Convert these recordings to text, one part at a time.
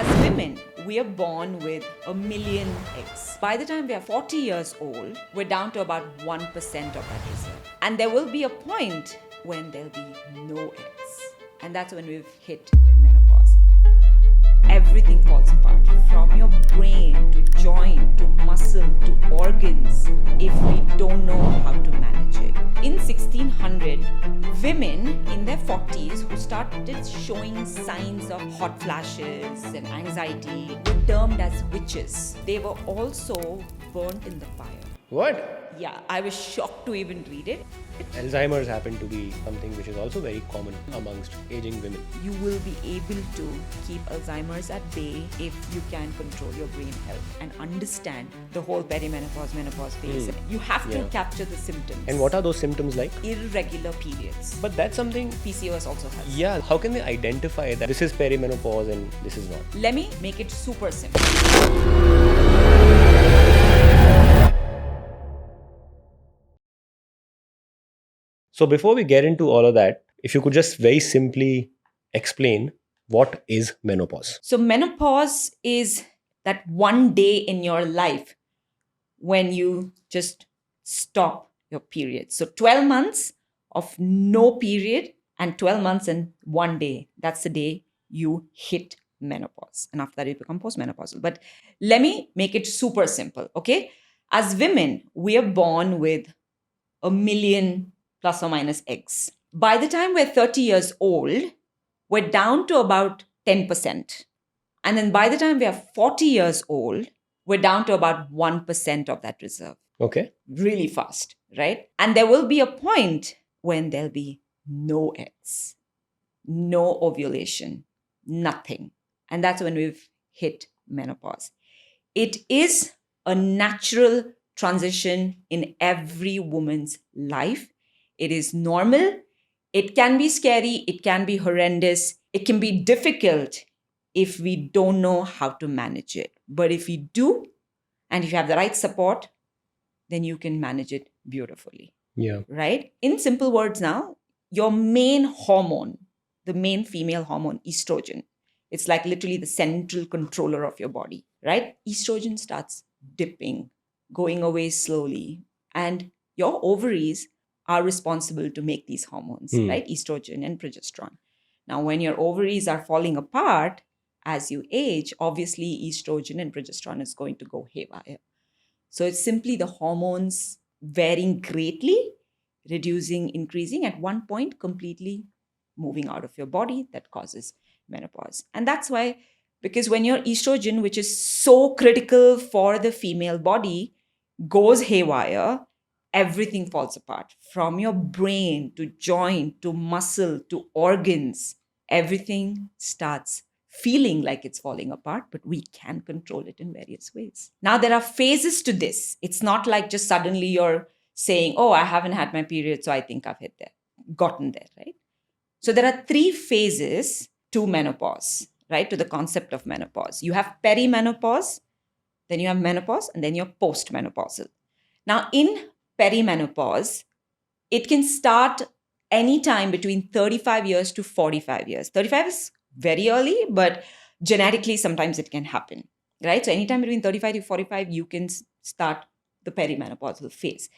As women, we are born with a million eggs. By the time we are 40 years old, we're down to about 1% of that reserve. And there will be a point when there'll be no eggs. And that's when we've hit menopause. Everything falls apart, from your brain to joint to muscle to organs, if we don't know how to manage it. In 1600, women in their 40s who started showing signs of hot flashes and anxiety were termed as witches. They were also burnt in the fire. What? Yeah, I was shocked to even read it. Alzheimer's happen to be something which is also very common amongst aging women. You will be able to keep Alzheimer's at bay if you can control your brain health and understand the whole perimenopause, menopause phase. You have to capture the symptoms. And what are those symptoms like? Irregular periods. But that's something PCOS also has. Yeah, how can they identify that this is perimenopause and this is not? Let me make it super simple. So before we get into all of that, if you could just very simply explain what is menopause? So menopause is that one day in your life when you just stop your period. So 12 months of no period and 12 months and one day. That's the day you hit menopause. And after that, you become postmenopausal. But let me make it super simple, okay? As women, we are born with a million plus or minus eggs. By the time we're 30 years old, we're down to about 10%. And then by the time we are 40 years old, we're down to about 1% of that reserve. Okay. Really fast, right? And there will be a point when there'll be no eggs, no ovulation, nothing. And that's when we've hit menopause. It is a natural transition in every woman's life. It is normal. It can be scary. It can be horrendous. It can be difficult if we don't know how to manage it. But if we do, and if you have the right support, then you can manage it beautifully. Yeah. Right? In simple words now, your main hormone, the main female hormone, estrogen, it's like literally the central controller of your body, right? Estrogen starts dipping, going away slowly. And your ovaries are responsible to make these hormones, right? Estrogen and progesterone. Now, when your ovaries are falling apart as you age, obviously estrogen and progesterone is going to go haywire. So it's simply the hormones varying greatly, reducing, increasing, at one point completely moving out of your body that causes menopause. And that's why, because when your estrogen, which is so critical for the female body, goes haywire, everything falls apart, from your brain to joint to muscle to organs. Everything starts feeling like it's falling apart, but we can control it in various ways. Now, there are phases to this. It's not like just suddenly you're saying, oh, I haven't had my period, so I think I've gotten there, right? So there are 3 phases to menopause, right? To the concept of menopause. You have perimenopause, then you have menopause, and then you're postmenopausal. Now, in perimenopause, it can start anytime between 35 years to 45 years. 35 is very early, but genetically, sometimes it can happen, right? So anytime between 35 to 45, you can start the perimenopausal phase.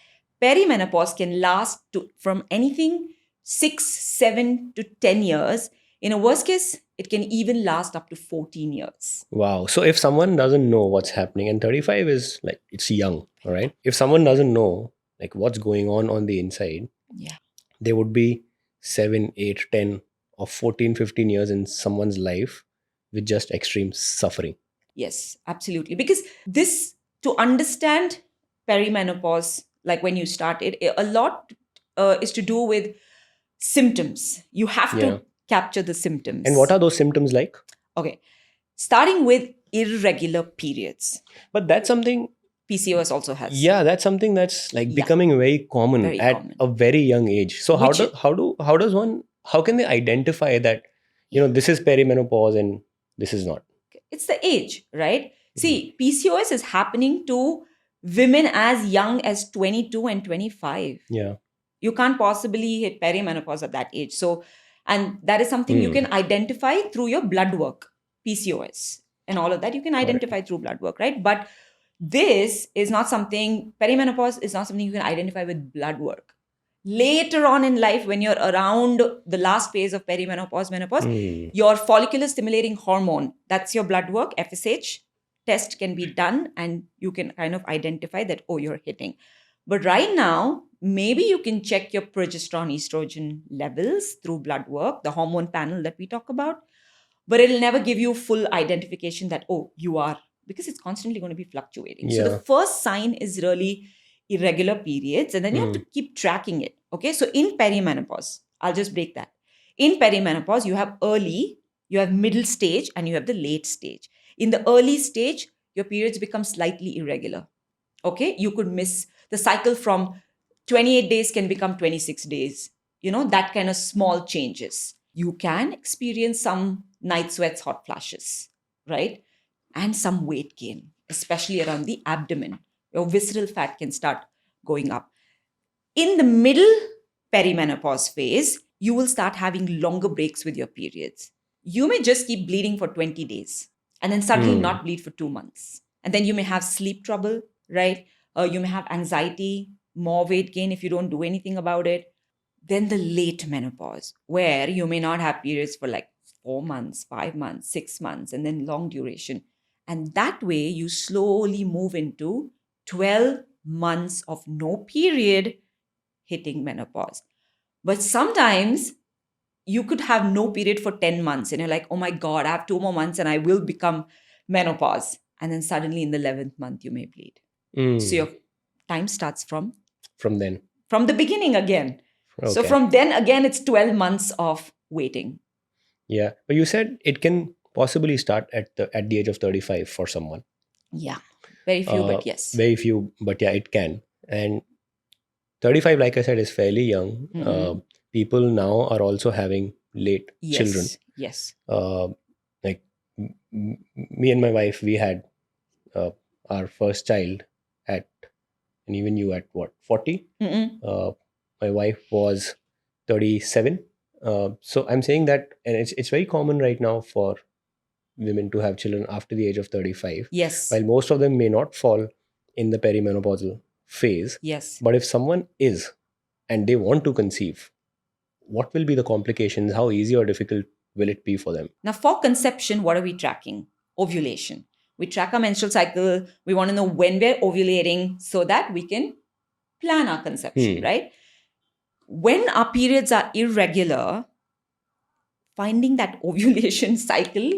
Perimenopause can last from anything 6, 7 to 10 years. In a worst case, it can even last up to 14 years. Wow. So if someone doesn't know what's happening, and 35 is like, it's young, all right? If someone doesn't know like what's going on the inside, they would be 7, 8, 10 or 14, 15 years in someone's life with just extreme suffering. Yes, absolutely. Because this, to understand perimenopause, like when you start it, a lot is to do with symptoms. You have to capture the symptoms. And what are those symptoms like? Okay. Starting with irregular periods. But that's something PCOS also has. Yeah, that's something that's like becoming very common at a very young age. So how can they identify that, this is perimenopause and this is not? It's the age, right? See, PCOS is happening to women as young as 22 and 25. Yeah. You can't possibly hit perimenopause at that age. So, and that is something you can identify through your blood work, PCOS. and all of that, you can Correct. identify through blood work, right? But this is not something, perimenopause is not something you can identify with blood work. Later on in life, when you're around the last phase of perimenopause, menopause, your follicular stimulating hormone, that's your blood work, FSH test can be done, and you can kind of identify that, oh, you're hitting. But right now, maybe you can check your progesterone, estrogen levels through blood work, the hormone panel that we talk about, but it'll never give you full identification that, oh, you are, because it's constantly going to be fluctuating. So the first sign is really irregular periods, and then you have to keep tracking it. Okay, so in perimenopause, I'll just break that. In perimenopause, you have early, you have middle stage, and you have the late stage. In the early stage, your periods become slightly irregular. Okay, you could miss the cycle from 28 days can become 26 days, that kind of small changes. You can experience some night sweats, hot flashes, right? And some weight gain, especially around the abdomen. Your visceral fat can start going up. In the middle perimenopause phase, you will start having longer breaks with your periods. You may just keep bleeding for 20 days and then suddenly not bleed for 2 months. And then you may have sleep trouble, right? You may have anxiety, more weight gain if you don't do anything about it. Then the late menopause, where you may not have periods for like 4 months, 5 months, 6 months, and then long duration. And that way you slowly move into 12 months of no period hitting menopause. But sometimes you could have no period for 10 months and you're like, oh my God, I have 2 more months and I will become menopause. And then suddenly in the 11th month, you may bleed. So your time starts from then. From the beginning again. Okay. So from then again, it's 12 months of waiting. Yeah. But you said it can possibly start at the age of 35 for someone. Yeah. Very few, but yes. Very few, but yeah, it can. And 35, like I said, is fairly young. People now are also having late children. Yes. Like me and my wife, we had our first child at, and even you at what, 40? My wife was 37. So I'm saying that, and it's very common right now for women to have children after the age of 35. Yes. While most of them may not fall in the perimenopausal phase. Yes. But if someone is and they want to conceive, what will be the complications? How easy or difficult will it be for them? Now, for conception, what are we tracking? Ovulation. We track our menstrual cycle. We want to know when we're ovulating so that we can plan our conception, right? When our periods are irregular, finding that ovulation cycle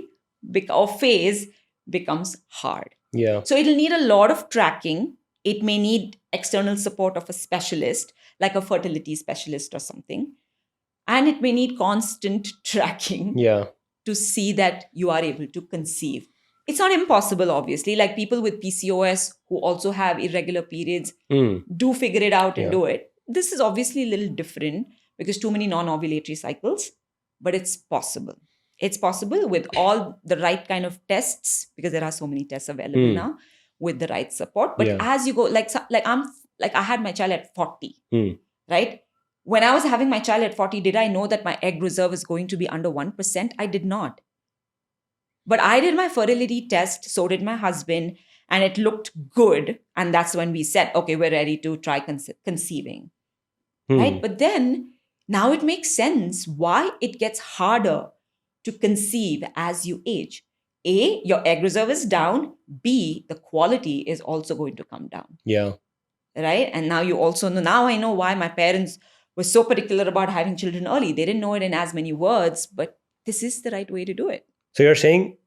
or phase becomes hard. Yeah. So it'll need a lot of tracking. It may need external support of a specialist, like a fertility specialist or something. And it may need constant tracking to see that you are able to conceive. It's not impossible, obviously. Like people with PCOS who also have irregular periods do figure it out and do it. This is obviously a little different because too many non-ovulatory cycles, but it's possible. It's possible with all the right kind of tests, because there are so many tests available now with the right support. But as you go, I had my child at 40, right? When I was having my child at 40, did I know that my egg reserve is going to be under 1%? I did not. But I did my fertility test, so did my husband, and it looked good. And that's when we said, okay, we're ready to try conceiving, right? But then now it makes sense why it gets harder to conceive as you age. A, your egg reserve is down. B, the quality is also going to come down. Yeah. Right? And now you also know, now I know why my parents were so particular about having children early. They didn't know it in as many words, but this is the right way to do it. So you're saying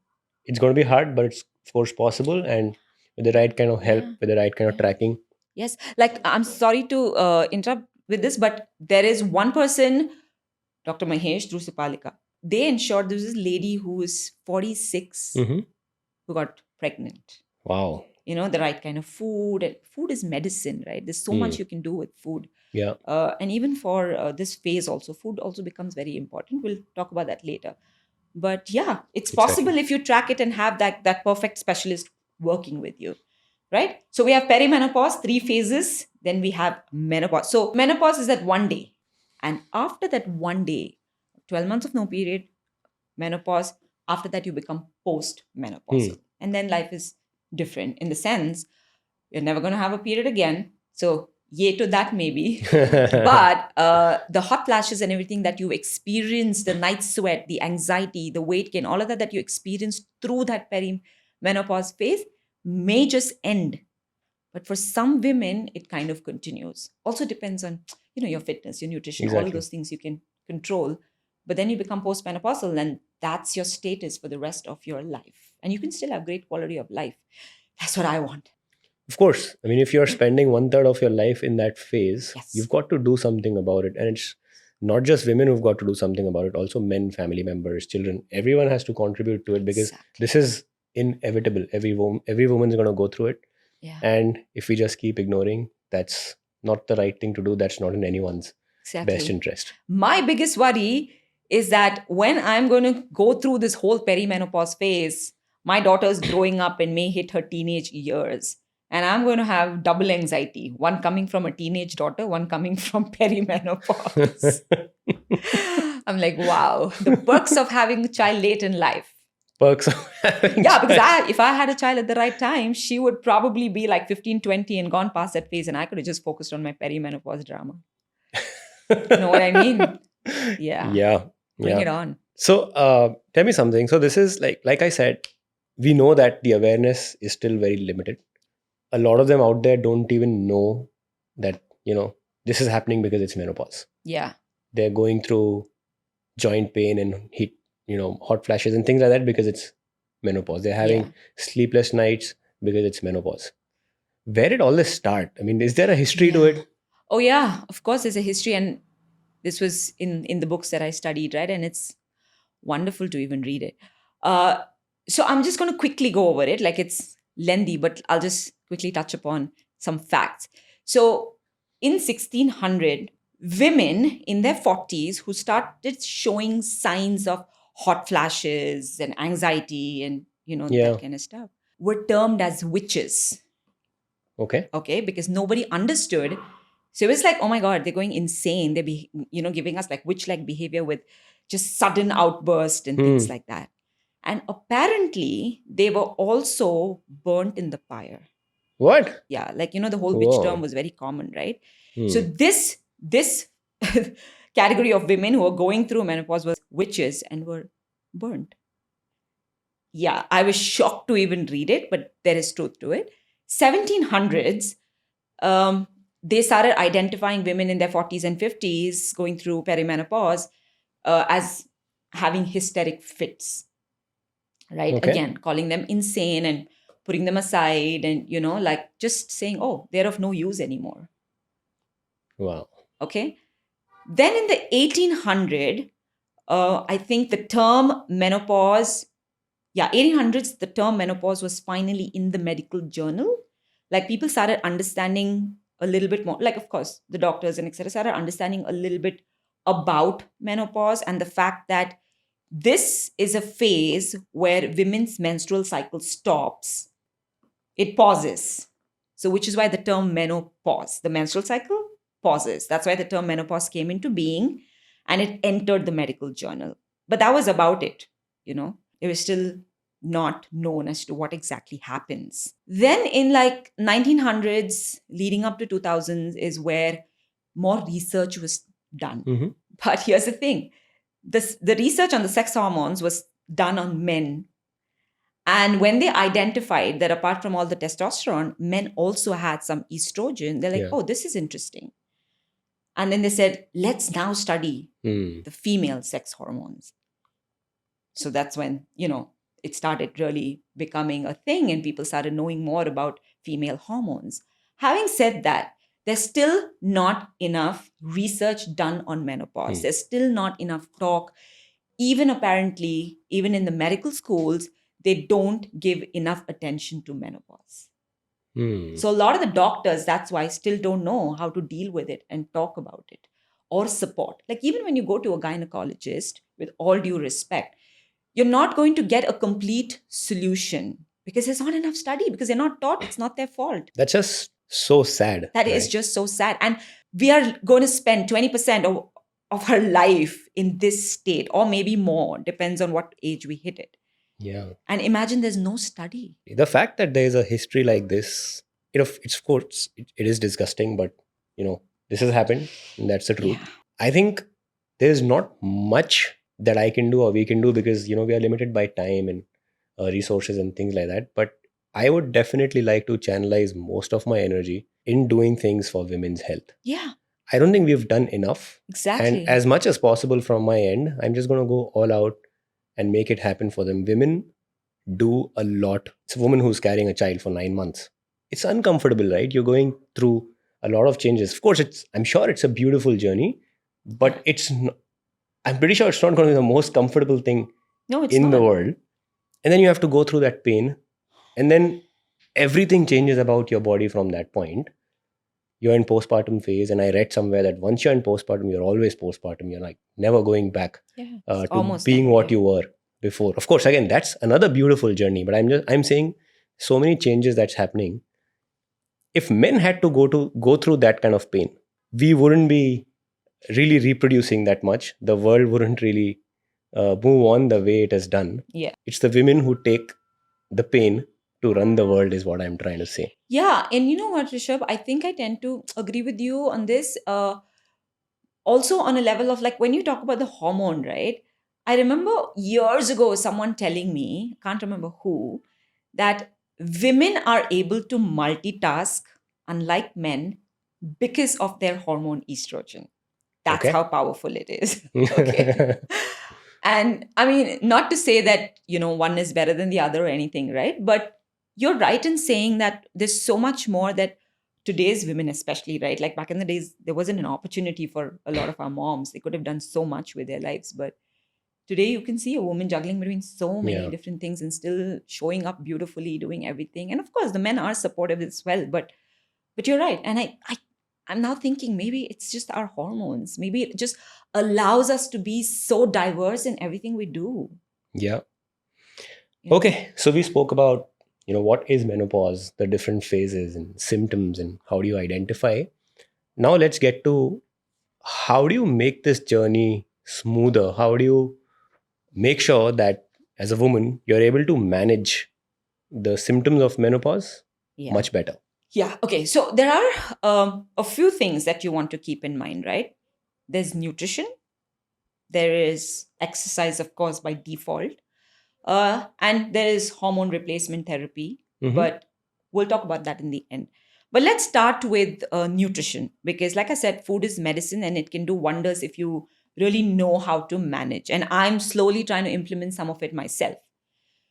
it's going to be hard, but it's of course possible, and with the right kind of help, with the right kind of tracking. Yes. Like, I'm sorry to interrupt with this, but there is one person, Dr. Mahesh Drusipalika. They ensured there was this lady who was 46 who got pregnant. Wow. The right kind of food. And food is medicine, right? There's so much you can do with food. Yeah. And even for this phase also, food also becomes very important. We'll talk about that later. But yeah, it's possible if you track it and have that perfect specialist working with you, right? So we have perimenopause, 3 phases. Then we have menopause. So menopause is that one day. And after that one day, 12 months of no period, menopause, After that, you become post-menopausal. And then life is different in the sense you're never going to have a period again. So yay to that maybe. But the hot flashes and everything that you experience, the night sweat, the anxiety, the weight gain, all of that you experience through that perimenopause phase may just end. But for some women, it kind of continues. Also depends on, your fitness, your nutrition, all of those things you can control. But then you become postmenopausal, and that's your status for the rest of your life. And you can still have great quality of life. That's what I want. Of course. I mean, if you're spending 1/3 of your life in that phase, you've got to do something about it. And it's not just women who've got to do something about it, also men, family members, children. Everyone has to contribute to it because this is inevitable. Every woman's going to go through it. Yeah. And if we just keep ignoring, that's not the right thing to do. That's not in anyone's best interest. My biggest worry is that when I'm going to go through this whole perimenopause phase, my daughter's growing up and may hit her teenage years. And I'm going to have double anxiety, one coming from a teenage daughter, one coming from perimenopause. I'm like, wow, the perks of having a child late in life. Perks of having because if I had a child at the right time, she would probably be like 15, 20 and gone past that phase. And I could have just focused on my perimenopause drama. You know what I mean? Yeah. Bring it on. So tell me something. So this is like I said, we know that the awareness is still very limited. A lot of them out there don't even know that, this is happening because it's menopause. Yeah. They're going through joint pain and heat, hot flashes and things like that because it's menopause. They're having sleepless nights because it's menopause. Where did all this start? I mean, is there a history to it? Oh, yeah. Of course, there's a history. And this was in the books that I studied, right? And it's wonderful to even read it. So I'm just going to quickly go over it. Like it's lengthy, but I'll just quickly touch upon some facts. So in 1600, women in their 40s who started showing signs of hot flashes and anxiety and, that kind of stuff were termed as witches. Okay. Because nobody understood. So it was like, oh my God, they're going insane. They're giving us like witch-like behavior with just sudden outbursts and things like that. And apparently, they were also burnt in the fire. What? Yeah, like, the whole witch term was very common, right? So this category of women who were going through menopause was witches and were burnt. Yeah, I was shocked to even read it, but there is truth to it. 1700s, they started identifying women in their 40s and 50s going through perimenopause as having hysteric fits. Right. Okay. Again, calling them insane and putting them aside and, like just saying, oh, they're of no use anymore. Wow. Okay. Then in the 1800, I think the term menopause, 1800s, the term menopause was finally in the medical journal. Like people started understanding a little bit more, like, of course, the doctors and etc. started understanding a little bit about menopause and the fact that this is a phase where women's menstrual cycle stops. It pauses. So which is why the term menopause, the menstrual cycle pauses. That's why the term menopause came into being and it entered the medical journal. But that was about it, It was still not known as to what exactly happens. Then in like 1900s, leading up to 2000s is where more research was done. Mm-hmm. But here's the thing. The research on the sex hormones was done on men. And when they identified that apart from all the testosterone, men also had some estrogen, they're like, oh, this is interesting. And then they said, let's now study the female sex hormones. So that's when, it started really becoming a thing and people started knowing more about female hormones. Having said that, there's still not enough research done on menopause. There's still not enough talk. Even apparently, even in the medical schools, they don't give enough attention to menopause. So a lot of the doctors, that's why, still don't know how to deal with it and talk about it or support. Like even when you go to a gynecologist, with all due respect, you're not going to get a complete solution because there's not enough study, because they're not taught. It's not their fault. That's just so sad. That is just so sad. And we are going to spend 20% or of her life in this state, or maybe more, depends on what age we hit it. Yeah. And imagine there's no study. The fact that there is a history like this, it's of course it is disgusting, but this has happened, and that's the truth. Yeah. I think there's not much that I can do or we can do, because we are limited by time and resources and things like that. But I would definitely like to channelize most of my energy in doing things for women's health. Yeah, I don't think we've done enough. exactly. And as much as possible from my end, I'm just going to go all out and make it happen for them. Women do a lot. It's a woman who's carrying a child for 9 months. It's uncomfortable, right? You're going through a lot of changes. Of course, I'm sure it's a beautiful journey, but I'm pretty sure it's not going to be the most comfortable thing No, it's in not. the world. And then you have to go through that pain. And then everything changes about your body from that point. You're in postpartum phase. And I read somewhere that once you're in postpartum, you're always postpartum. You're like never going back to almost being never, what you were before. Of course, again, that's another beautiful journey. But I'm saying so many changes that's happening. If men had to go through that kind of pain, we wouldn't be really reproducing that much. The world wouldn't really move on the way it has done. Yeah. It's the women who take the pain to run the world, is what I'm trying to say. Yeah. And you know what, Rishabh? I think I tend to agree with you on this. Also, on a level of like when you talk about the hormone, right? I remember years ago someone telling me, can't remember who, that women are able to multitask unlike men because of their hormone estrogen. That's Okay. how powerful it is. Okay. And I mean, not to say that, one is better than the other or anything, right? But you're right in saying that there's so much more that today's women, especially, right? Like back in the days, there wasn't an opportunity for a lot of our moms. They could have done so much with their lives. But today, you can see a woman juggling between so many Yeah. different things and still showing up beautifully, doing everything. And of course, the men are supportive as well. But you're right. And I'm now thinking maybe it's just our hormones. Maybe it just allows us to be so diverse in everything we do. Yeah. you know? Okay. So we spoke about, what is menopause, the different phases and symptoms, and how do you identify. Now let's get to how do you make this journey smoother? How do you make sure that as a woman, you're able to manage the symptoms of menopause Yeah. much better? Yeah. Okay. So there are a few things that you want to keep in mind, right? There's nutrition. There is exercise, of course, by default. And there is hormone replacement therapy. Mhm. But we'll talk about that in the end. But let's start with nutrition, because like I said, food is medicine and it can do wonders if you really know how to manage. And I'm slowly trying to implement some of it myself.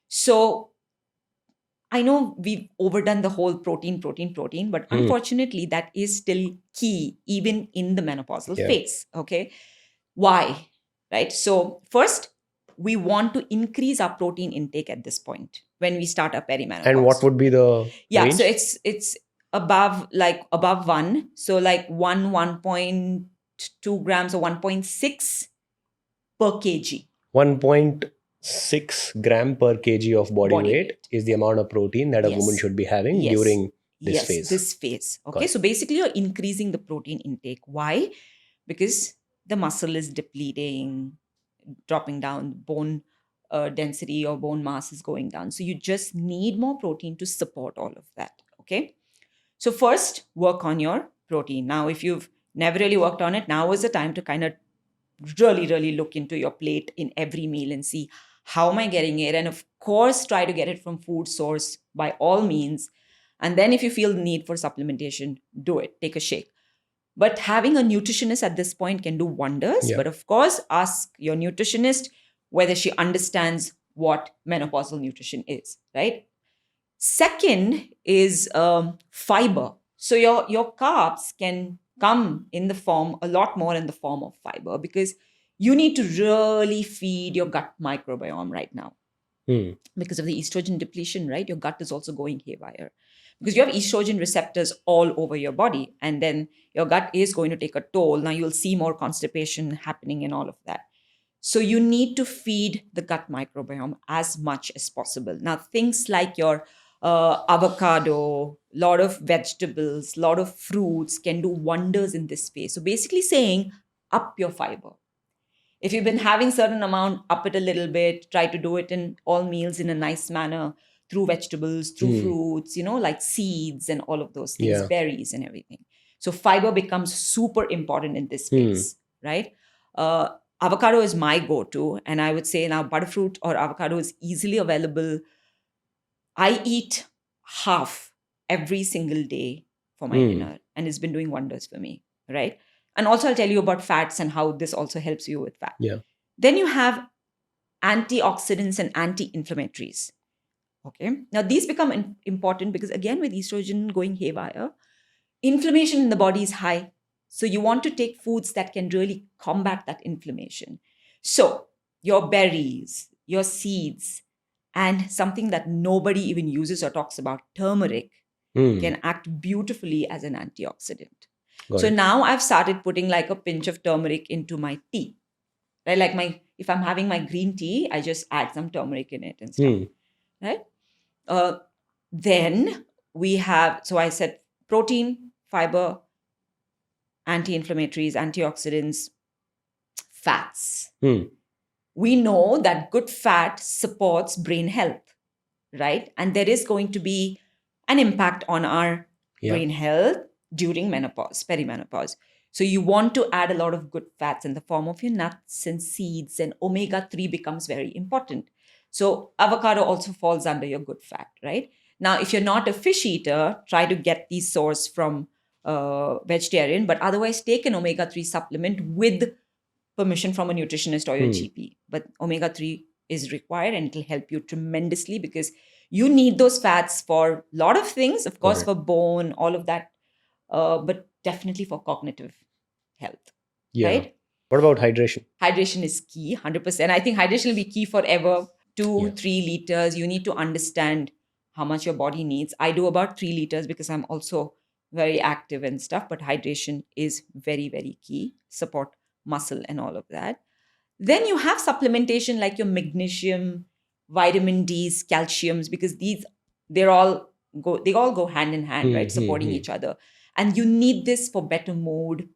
So I know we've overdone the whole protein, but unfortunately, that is still key, even in the menopausal Yeah. phase. Okay. Why? Right. So, first, we want to increase our protein intake at this point when we start our perimenopause. And what would be the range? So it's above one. So like 1.2 grams or 1.6 per kg. 1.6 gram per kg of body weight is the amount of protein that a woman Yes. should be having Yes. during this phase. This phase. Got Okay. it. So basically, you're increasing the protein intake. Why? Because the muscle is depleting, dropping down, bone density or bone mass is going down. So you just need more protein to support all of that. Okay. So first, work on your protein. Now, if you've never really worked on it, now is the time to kind of really, really look into your plate in every meal and see how am I getting it. And of course, try to get it from food source by all means. And then if you feel the need for supplementation, do it. Take a shake. But having a nutritionist at this point can do wonders. Yeah. But of course, ask your nutritionist whether she understands what menopausal nutrition is, right? Second is fiber. So your carbs can come in the form, a lot more in the form of fiber, because you need to really feed your gut microbiome right now. Because of the estrogen depletion, right? Your gut is also going haywire because you have estrogen receptors all over your body, and then your gut is going to take a toll. Now you'll see more constipation happening and all of that. So you need to feed the gut microbiome as much as possible. Now things like your avocado, lot of vegetables, lot of fruits can do wonders in this phase. So basically saying up your fiber. If you've been having certain amount, up it a little bit. Try to do it in all meals in a nice manner, through vegetables, through fruits, like seeds and all of those things, berries and everything. So fiber becomes super important in this space, right? Avocado is my go-to, and I would say now butterfruit or avocado is easily available. I eat half every single day for my dinner, and it's been doing wonders for me, right? And also I'll tell you about fats and how this also helps you with fat. Yeah. Then you have antioxidants and anti-inflammatories. Okay. Now these become important because again, with estrogen going haywire, inflammation in the body is high. So you want to take foods that can really combat that inflammation. So your berries, your seeds, and something that nobody even uses or talks about, turmeric, can act beautifully as an antioxidant. So now I've started putting like a pinch of turmeric into my tea. Right? Like if I'm having my green tea, I just add some turmeric in it and stuff. Right? Then we have, so I said protein, fiber, anti-inflammatories, antioxidants, fats. We know that good fat supports brain health, right? And there is going to be an impact on our brain health during menopause, perimenopause. So you want to add a lot of good fats in the form of your nuts and seeds, and omega-3 becomes very important. So avocado also falls under your good fat, right? Now, if you're not a fish eater, try to get these sourced from vegetarian, but otherwise take an omega-3 supplement with permission from a nutritionist or your GP. But omega-3 is required, and it'll help you tremendously because you need those fats for a lot of things, of course, for bone, all of that, but definitely for cognitive health. Right? What about hydration? Hydration is key, 100%. I think hydration will be key forever. 2-3 liters. You need to understand how much your body needs. I do about 3 liters because I'm also very active and stuff, but hydration is very, very key. Support muscle and all of that. Then you have supplementation like your magnesium, vitamin D's, calciums, because they all go hand in hand, right? Supporting each other. And you need this for better mood,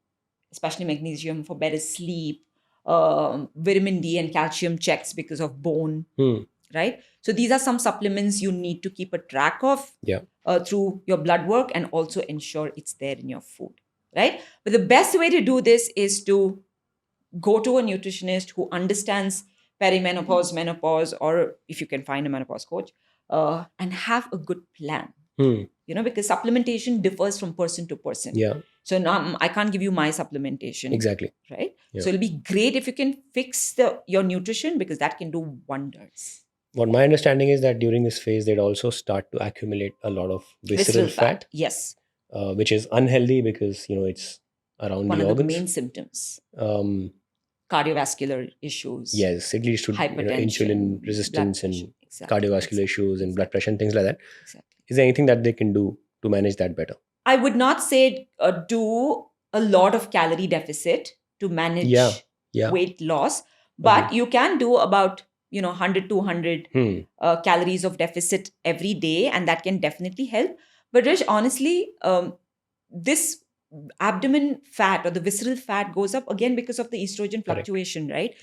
especially magnesium for better sleep, vitamin D and calcium checks because of bone, right? So these are some supplements you need to keep a track of through your blood work, and also ensure it's there in your food, right? But the best way to do this is to go to a nutritionist who understands perimenopause, menopause, or if you can find a menopause coach, and have a good plan. Because supplementation differs from person to person. So now I can't give you my supplementation. Exactly. Right? So it'll be great if you can fix your nutrition, because that can do wonders. What my understanding is that during this phase, they'd also start to accumulate a lot of visceral fat. Yes. Which is unhealthy because, it's around one the of organs. The main symptoms. Cardiovascular issues. Yes, it leads to insulin resistance and cardiovascular issues and blood pressure and things like that. Exactly. Is there anything that they can do to manage that better? I would not say do a lot of calorie deficit to manage weight loss, but you can do about 100 200 calories of deficit every day, and that can definitely help. But Rish, honestly, this abdomen fat or the visceral fat goes up again because of the estrogen fluctuation, right?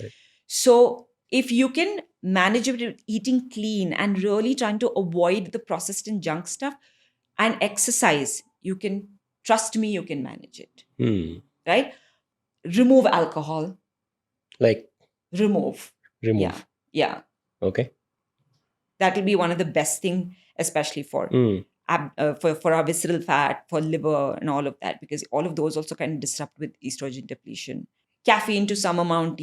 So if you can manage it with eating clean and really trying to avoid the processed and junk stuff and exercise, you can, trust me, you can manage it. Right? Remove alcohol. Like? Remove. Yeah. Okay. That will be one of the best thing, especially for our visceral fat, for liver and all of that, because all of those also kind of disrupt with estrogen depletion. Caffeine to some amount,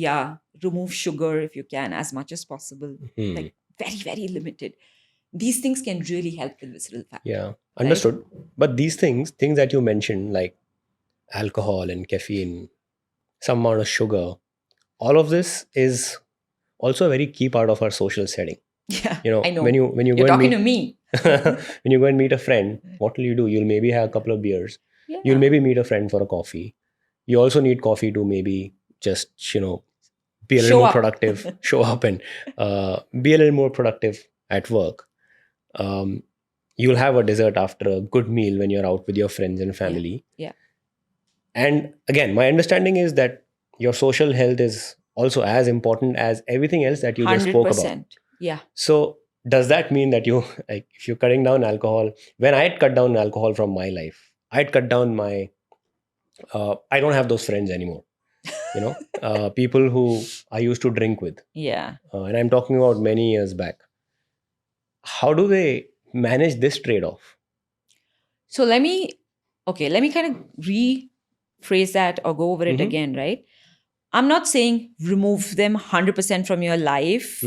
remove sugar if you can, as much as possible. Like very, very limited. These things can really help with visceral fat. Yeah, understood. Right? But these things that you mentioned, like alcohol and caffeine, some amount of sugar, all of this is also a very key part of our social setting. Yeah, I know. When You're talking to me. When you go and meet a friend, what will you do? You'll maybe have a couple of beers. Yeah. You'll maybe meet a friend for a coffee. You also need coffee to maybe just, be a little more productive, show up and be a little more productive at work. You'll have a dessert after a good meal when you're out with your friends and family. Yeah. And again, my understanding is that your social health is also as important as everything else that you just spoke about. 100%. Yeah. So does that mean that you, like, if you're cutting down alcohol, when I had cut down alcohol from my life, I'd cut down my, I don't have those friends anymore. People who I used to drink with, Yeah. and I'm talking about many years back. How do they manage this trade-off? So let me kind of rephrase that or go over it Mhm. again, right? I'm not saying remove them 100% from your life.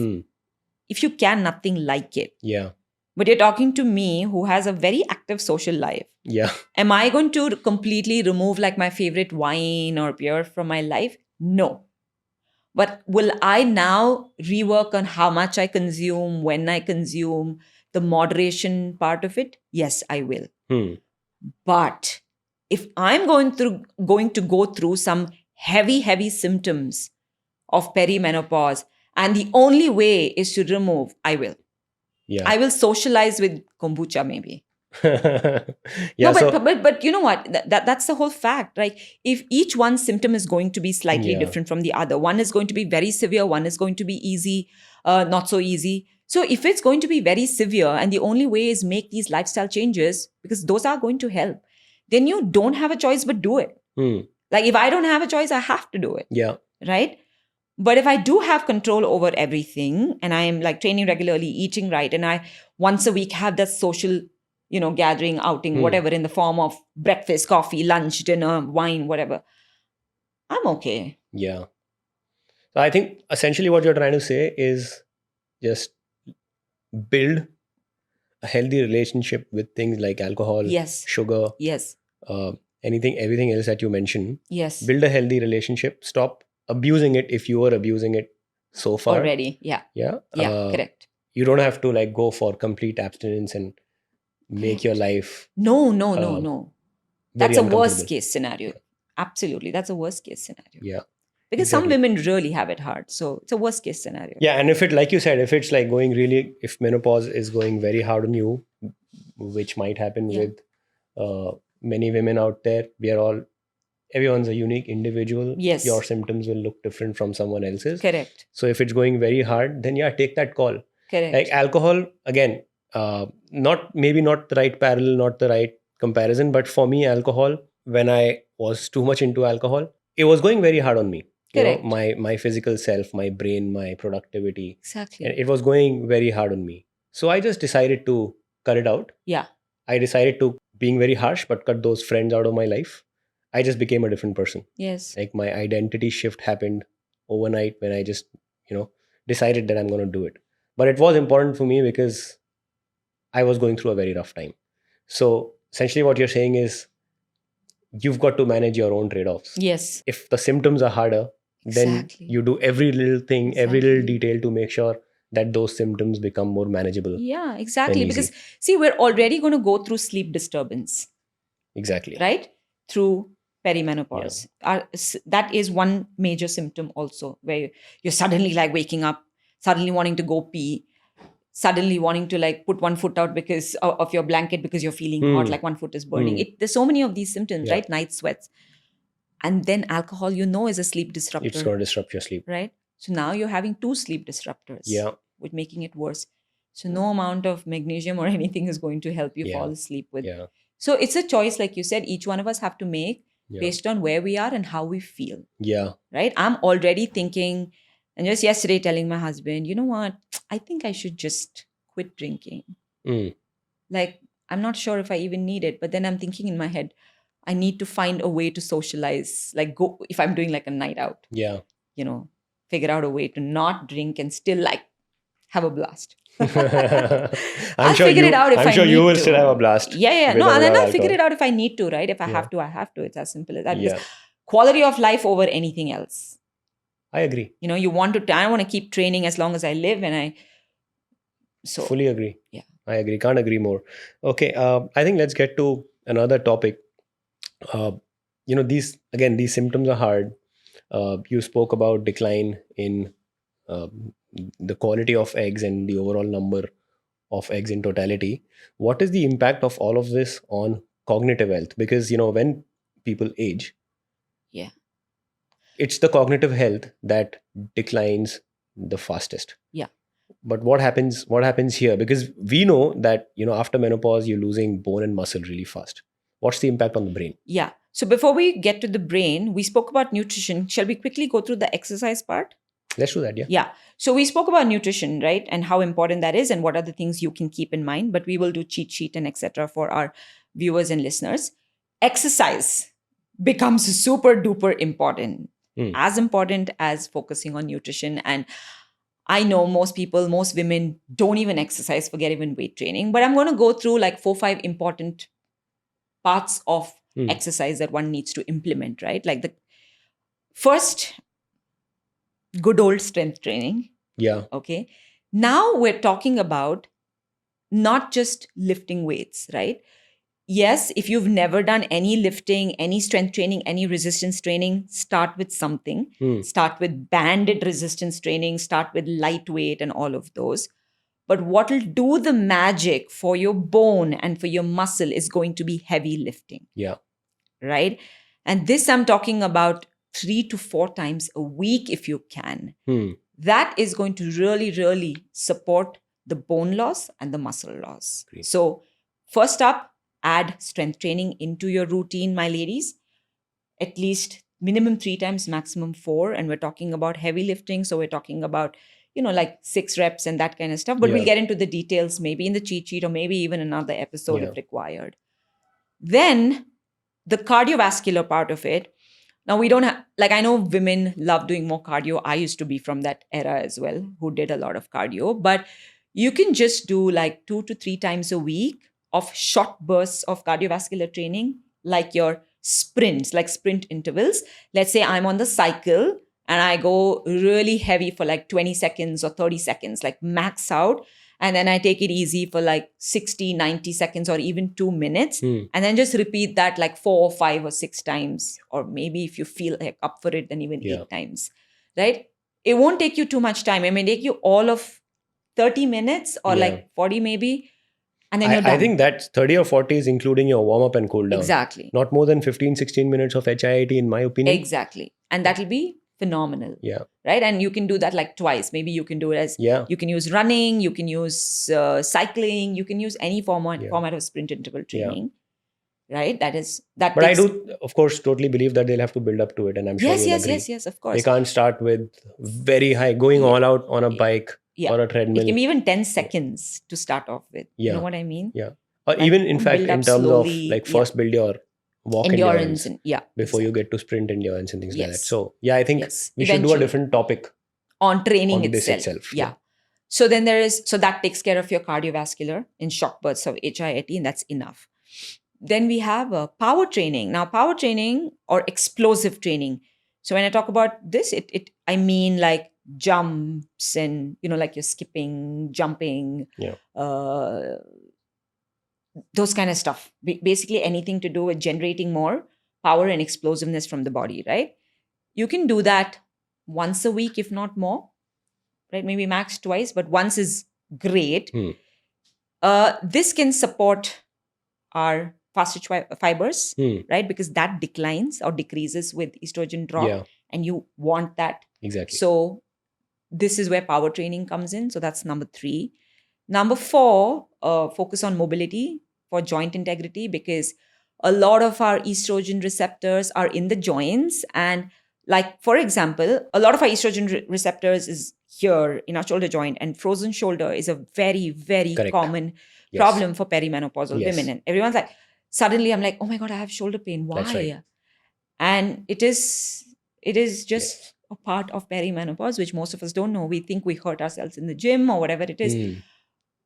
If you can, nothing like it. Yeah. But you're talking to me who has a very active social life. Yeah. Am I going to completely remove like my favorite wine or beer from my life? No. But will I now rework on how much I consume, when I consume, the moderation part of it? Yes, I will. But if I'm going to go through some heavy symptoms of perimenopause, and the only way is to remove, I will. Yeah. I will socialize with kombucha maybe. Yeah. No, but you know what? That's the whole fact, right? If each one symptom is going to be slightly Yeah. different from the other, one is going to be very severe, one is going to be easy, not so easy. So if it's going to be very severe, and the only way is make these lifestyle changes, because those are going to help, then you don't have a choice but do it. Like if I don't have a choice, I have to do it. Yeah. Right? But if I do have control over everything, and I am like training regularly, eating right, and I once a week have that social, gathering, outing, whatever, in the form of breakfast, coffee, lunch, dinner, wine, whatever, I'm okay. Yeah. So I think essentially what you're trying to say is just build a healthy relationship with things like alcohol, Yes. sugar, Yes. everything else that you mentioned. Yes. Build a healthy relationship. Stop abusing it if you are abusing it so far. Already. Yeah. Yeah. Correct. You don't have to like go for complete abstinence and make your life No. very That's a uncomfortable. worst case scenario. Absolutely. That's a worst case scenario. Yeah. Because some women really have it hard. So it's a worst case scenario. Yeah. And if it, like you said, if it's like going really, if menopause is going very hard on you, which might happen with many women out there, everyone's a unique individual. Yes. Your symptoms will look different from someone else's. Correct. So if it's going very hard, then take that call. Correct. Like alcohol, again, maybe not the right parallel, not the right comparison, but for me, alcohol, when I was too much into alcohol, it was going very hard on me. Correct. My physical self, my brain, my productivity. Exactly. And it was going very hard on me. So I just decided to cut it out. Yeah. I decided to, being very harsh, but cut those friends out of my life. I just became a different person. Yes. Like my identity shift happened overnight when I just, decided that I'm going to do it. But it was important for me because I was going through a very rough time. So essentially what you're saying is you've got to manage your own trade-offs. Yes. If the symptoms are harder, then you do every little thing, every little detail to make sure that those symptoms become more manageable. Yeah, exactly. Because see, we're already going to go through sleep disturbance. Exactly. Right? Through perimenopause. Yeah. That is one major symptom also, where you're suddenly like waking up, suddenly wanting to go pee, suddenly wanting to like put one foot out because of your blanket because you're feeling hot, like one foot is burning. There's so many of these symptoms, right? Night sweats. And then alcohol, is a sleep disruptor. It's going to disrupt your sleep. Right? So now you're having two sleep disruptors. Yeah. With making it worse. So no amount of magnesium or anything is going to help you fall asleep with. Yeah. So it's a choice, like you said, each one of us have to make based on where we are and how we feel. Yeah. Right? I'm already thinking, and just yesterday telling my husband, you know what? I think I should just quit drinking. Like, I'm not sure if I even need it, but then I'm thinking in my head, I need to find a way to socialize, like go, if I'm doing like a night out. Yeah. Figure out a way to not drink and still like have a blast. I'm sure you will still have a blast. Yeah. No, and then I'll figure it out if I need to, right? If I have to, I have to. It's as simple as that. Because quality of life over anything else. I agree. I want to keep training as long as I live, and fully agree. Yeah. I agree. Can't agree more. Okay. I think let's get to another topic. These symptoms are hard. You spoke about decline in the quality of eggs and the overall number of eggs in totality. What is the impact of all of this on cognitive health? Because when people age, it's the cognitive health that declines the fastest. Yeah. But what happens here? Because we know that, after menopause, you're losing bone and muscle really fast. What's the impact on the brain? Yeah. So before we get to the brain, we spoke about nutrition. Shall we quickly go through the exercise part? Let's do that. Yeah. Yeah. So we spoke about nutrition, right? And how important that is and what are the things you can keep in mind. But we will do cheat sheet and etc. for our viewers and listeners. Exercise becomes super duper important, as important as focusing on nutrition. And I know most women don't even exercise, forget even weight training. But I'm going to go through like 4-5 important parts of exercise that one needs to implement, right? Like the first, good old strength training. Yeah. Okay. Now we're talking about not just lifting weights, right? Yes, if you've never done any lifting, any strength training, any resistance training, start with something. Start with banded resistance training, start with lightweight and all of those. But what will do the magic for your bone and for your muscle is going to be heavy lifting. Yeah. Right? And this I'm talking about 3 to 4 times a week if you can. That is going to really, really support the bone loss and the muscle loss. Great. So first up, add strength training into your routine, my ladies. At least minimum 3 times, maximum 4. And we're talking about heavy lifting. So we're talking about, like 6 reps and that kind of stuff. But we'll get into the details maybe in the cheat sheet or maybe even another episode if required. Then the cardiovascular part of it. Now we don't have, I know women love doing more cardio. I used to be from that era as well, who did a lot of cardio. But you can just do 2 to 3 times a week of short bursts of cardiovascular training, like your sprints, like sprint intervals. Let's say I'm on the cycle and I go really heavy for 20 seconds or 30 seconds, max out. And then I take it easy for 60, 90 seconds or even 2 minutes. And then just repeat that 4 or 5 or 6 times. Or maybe if you feel up for it, then even 8 times, right? It won't take you too much time. It may take you all of 30 minutes or 40 maybe. And then you're done. I think that 30 or 40 is including your warm-up and cool down. Exactly. Not more than 15, 16 minutes of HIIT in my opinion. Exactly. And that'll be phenomenal. Yeah. Right? And you can do that twice. Maybe you can do it as, you can use running, you can use cycling, you can use any format of sprint interval training. Right? But I do, of course, totally believe that they'll have to build up to it. And I'm sure you'll agree. Yes, of course. They can't start with very high, going all out on a bike or a treadmill. It can be even 10 seconds to start off with. You know what I mean? Yeah. Or even in fact, in terms slowly, of first build your walk endurance before you get to sprint endurance and things like that. So I think we should do a different topic on training on itself. Yeah. So then that takes care of your cardiovascular in short bursts of HIIT, and that's enough. Then we have power training. Now, power training or explosive training. So when I talk about this, I mean jumps and, you're skipping, jumping, those kind of stuff. Basically anything to do with generating more power and explosiveness from the body, right? You can do that once a week, if not more, right? Maybe max twice, but once is great. This can support our fast-twitch fibers, right? Because that declines or decreases with estrogen drop, and you want that. Exactly. So this is where power training comes in. So that's number 3. Number 4, focus on mobility for joint integrity, because a lot of our estrogen receptors are in the joints. And for example, a lot of our estrogen receptors is here in our shoulder joint, and frozen shoulder is a very, very common problem for perimenopausal women. And everyone's suddenly I'm oh my God, I have shoulder pain. Why? That's right. And it is just a part of perimenopause, which most of us don't know. We think we hurt ourselves in the gym or whatever it is.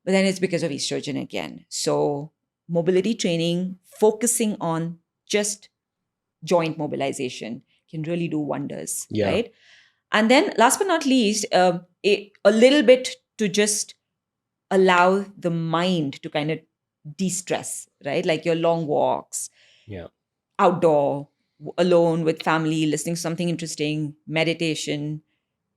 But then it's because of estrogen again. So mobility training, focusing on just joint mobilization can really do wonders, right? And then last but not least, a little bit to just allow the mind to kind of de-stress, right? Like your long walks, outdoor, alone with family, listening to something interesting, meditation,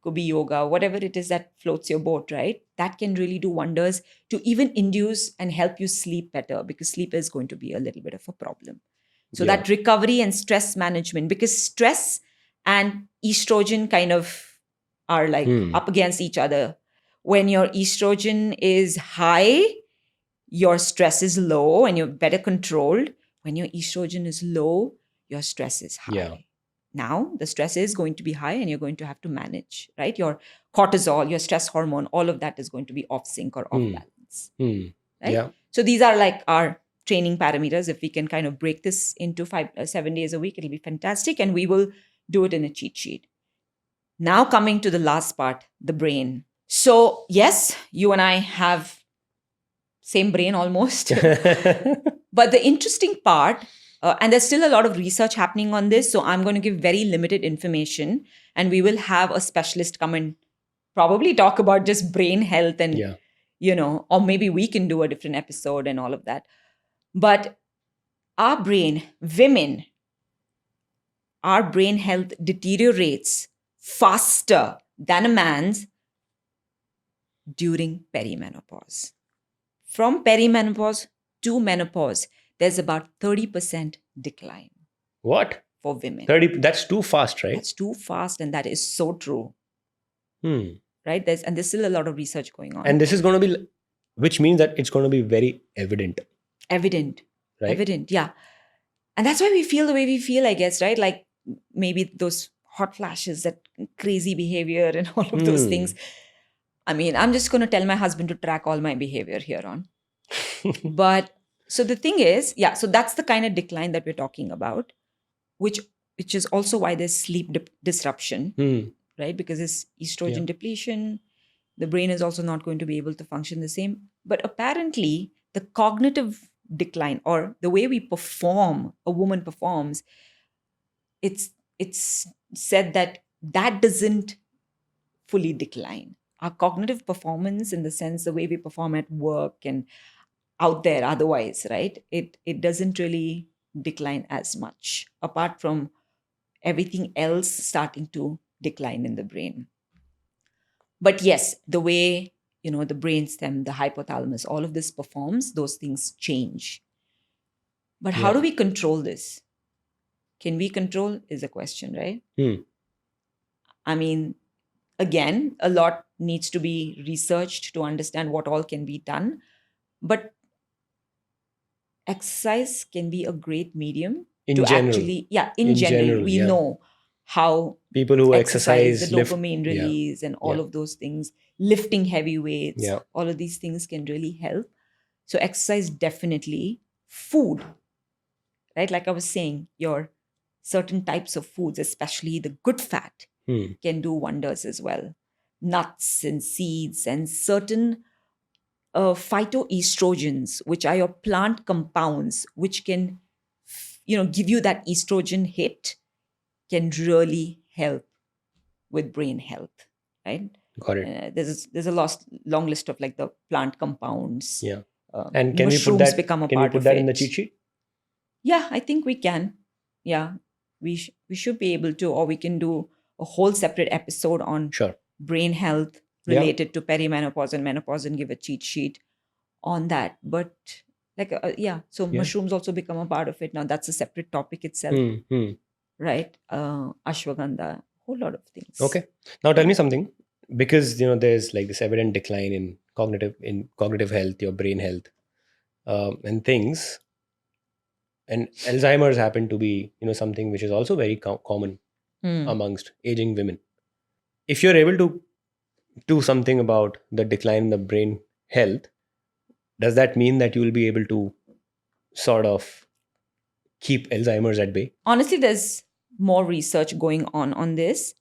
could be yoga, whatever it is that floats your boat, right? That can really do wonders to even induce and help you sleep better, because sleep is going to be a little bit of a problem. So that recovery and stress management, because stress and estrogen kind of are like up against each other. When your estrogen is high, your stress is low and you're better controlled. When your estrogen is low, your stress is high. Yeah. Now, the stress is going to be high and you're going to have to manage, right? Your cortisol, your stress hormone, all of that is going to be off sync or off balance. Right? Yeah. So these are like our training parameters. If we can kind of break this into 7 days a week, it'll be fantastic. And we will do it in a cheat sheet. Now coming to the last part, the brain. So yes, you and I have same brain almost. But the interesting part, and there's still a lot of research happening on this, so I'm going to give very limited information, and we will have a specialist come and probably talk about just brain health and, or maybe we can do a different episode and all of that. But our brain, women, our brain health deteriorates faster than a man's during perimenopause. From perimenopause to menopause, there's about 30% decline. What? For women. 30, that's too fast, right? That's too fast, and that is so true. Right? There's still a lot of research going on. And this is going to be, which means that it's going to be very evident. Evident. Right? Evident, yeah. And that's why we feel the way we feel, I guess, right? Like maybe those hot flashes, that crazy behavior and all of those things. I mean, I'm just going to tell my husband to track all my behavior here on. But so the thing is, so that's the kind of decline that we're talking about, which is also why there's sleep disruption, right? Because it's estrogen depletion. The brain is also not going to be able to function the same. But apparently, the cognitive decline, or the way we perform, a woman performs, it's said that doesn't fully decline. Our cognitive performance, in the sense the way we perform at work and out there otherwise, right? It doesn't really decline as much, apart from everything else starting to decline in the brain. But yes, the way, the brainstem, the hypothalamus, all of this performs, those things change. But how do we control this? Can we control is a question, right? I mean, again, a lot needs to be researched to understand what all can be done. But exercise can be a great medium in to general. Actually, in general, we know how people who exercise, the dopamine release and all of those things, lifting heavy weights, all of these things can really help. So exercise, definitely. Food, right? Like I was saying, your certain types of foods, especially the good fat, can do wonders as well. Nuts and seeds and certain phytoestrogens, which are your plant compounds, which can, give you that estrogen hit, can really help with brain health, right? Got it. There's a long list of like the plant compounds. Yeah. And can we put that? Can we put that in the cheat sheet? Yeah, I think we can. Yeah, we should be able to, or we can do a whole separate episode on brain health related to perimenopause and menopause and give a cheat sheet on that. But like, so mushrooms also become a part of it. Now that's a separate topic itself, right? Ashwagandha, whole lot of things. Okay. Now tell me something, because there's like this evident decline in cognitive health, your brain health, and things. And Alzheimer's happen to be something which is also very common amongst aging women. If you're able to do something about the decline in the brain health, does that mean that you will be able to sort of keep Alzheimer's at bay? Honestly, there's more research going on this,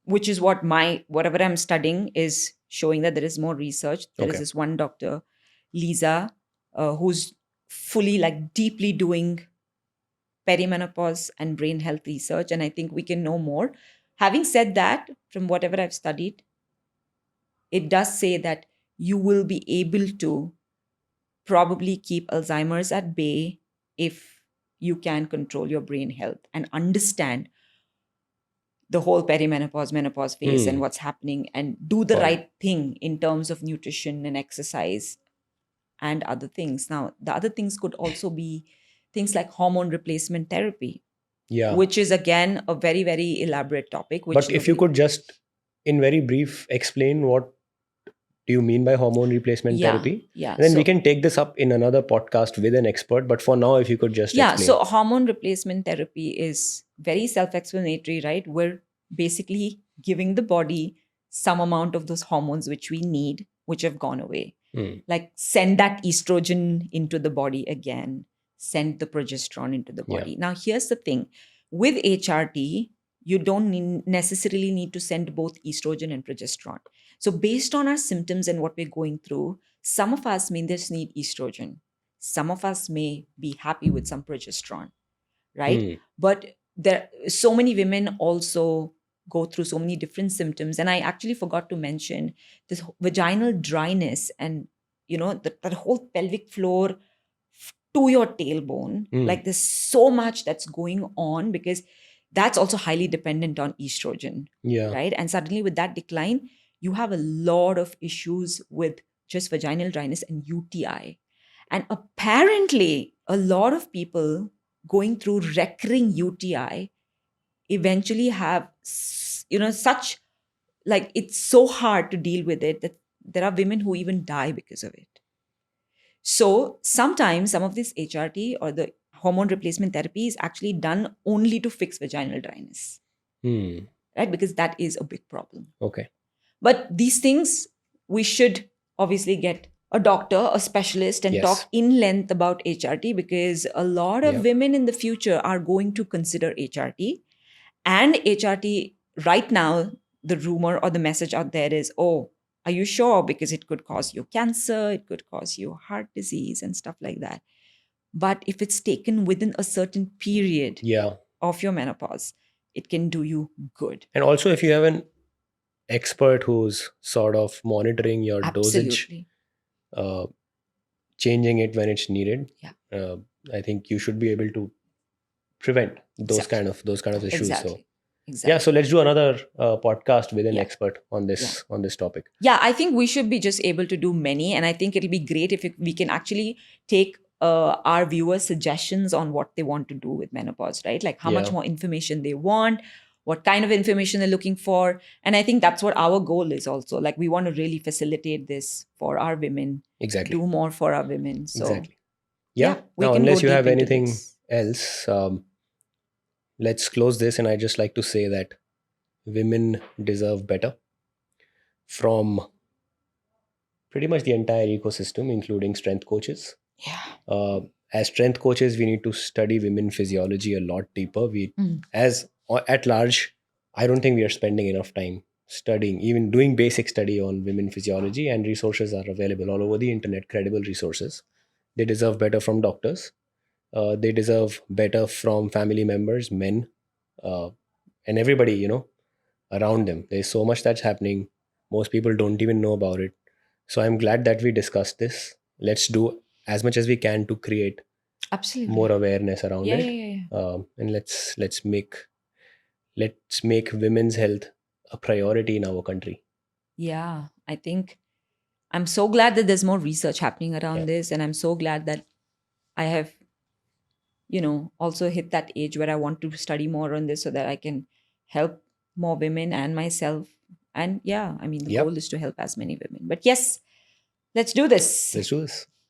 which is what whatever I'm studying is showing, that there is more research. There is this one doctor, Lisa, who's fully, like, deeply doing perimenopause and brain health research, and I think we can know more. Having said that, from whatever I've studied, it does say that you will be able to probably keep Alzheimer's at bay if you can control your brain health and understand the whole perimenopause, menopause phase and what's happening, and do the right thing in terms of nutrition and exercise and other things. Now, the other things could also be things like hormone replacement therapy, Yeah. which is again a very, very elaborate topic. Which But if you could just, in very brief, explain what do you mean by hormone replacement therapy? Yeah. And then we So can take this up in another podcast with an expert. But for now, if you could just yeah, explain. so hormone replacement therapy is very self-explanatory, right? We're basically giving the body some amount of those hormones which we need, which have gone away. Like send that estrogen into the body again, send the progesterone into the Yeah. body. Now, here's the thing. With HRT, you don't necessarily need to send both estrogen and progesterone. So based on our symptoms and what we're going through, some of us may just need estrogen. Some of us may be happy with some progesterone, right? But there so many women also go through so many different symptoms. And I actually forgot to mention this vaginal dryness and, that whole pelvic floor to your tailbone. Like there's so much that's going on because that's also highly dependent on estrogen, Yeah. right? And suddenly with that decline, you have a lot of issues with just vaginal dryness and UTI. And apparently, a lot of people going through recurring UTI eventually have, such, like, it's so hard to deal with it that there are women who even die because of it. So sometimes some of this HRT or the hormone replacement therapy is actually done only to fix vaginal dryness, right? Because that is a big problem. Okay. But these things, we should obviously get a doctor, a specialist, and Yes. talk in length about HRT, because a lot of women in the future are going to consider HRT. And HRT, right now, the rumor or the message out there is, oh, are you sure? Because it could cause you cancer, it could cause you heart disease and stuff like that. But if it's taken within a certain period of your menopause, it can do you good. And also, if you have an expert who's sort of monitoring your dosage, changing it when it's needed, I think you should be able to prevent those kind of issues. Exactly. Yeah, so let's do another podcast with an expert on this topic. Yeah, I think we should be just able to do many, and I think it'll be great if we can actually take our viewers' suggestions on what they want to do with menopause, right? Like how much more information they want, what kind of information they're looking for. And I think that's what our goal is also. Like we want to really facilitate this for our women. Exactly. Do more for our women. So, exactly. Yeah. we now, can unless go you have deep into anything this. else, let's close this. And I just like to say that women deserve better from pretty much the entire ecosystem, including strength coaches. Yeah. As strength coaches, we need to study women physiology a lot deeper. As at large, I don't think we are spending enough time studying, even doing basic study on women physiology, and resources are available all over the internet, credible resources. They deserve better from doctors. They deserve better from family members, men, and everybody, around them. There's so much that's happening. Most people don't even know about it. So I'm glad that we discussed this. Let's do as much as we can to create Absolutely more awareness around it. Yeah. And let's make women's health a priority in our country. Yeah, I think I'm so glad that there's more research happening around this, and I'm so glad that I have, also hit that age where I want to study more on this so that I can help more women and myself. And the goal is to help as many women. But yes, let's do this. Let's do this.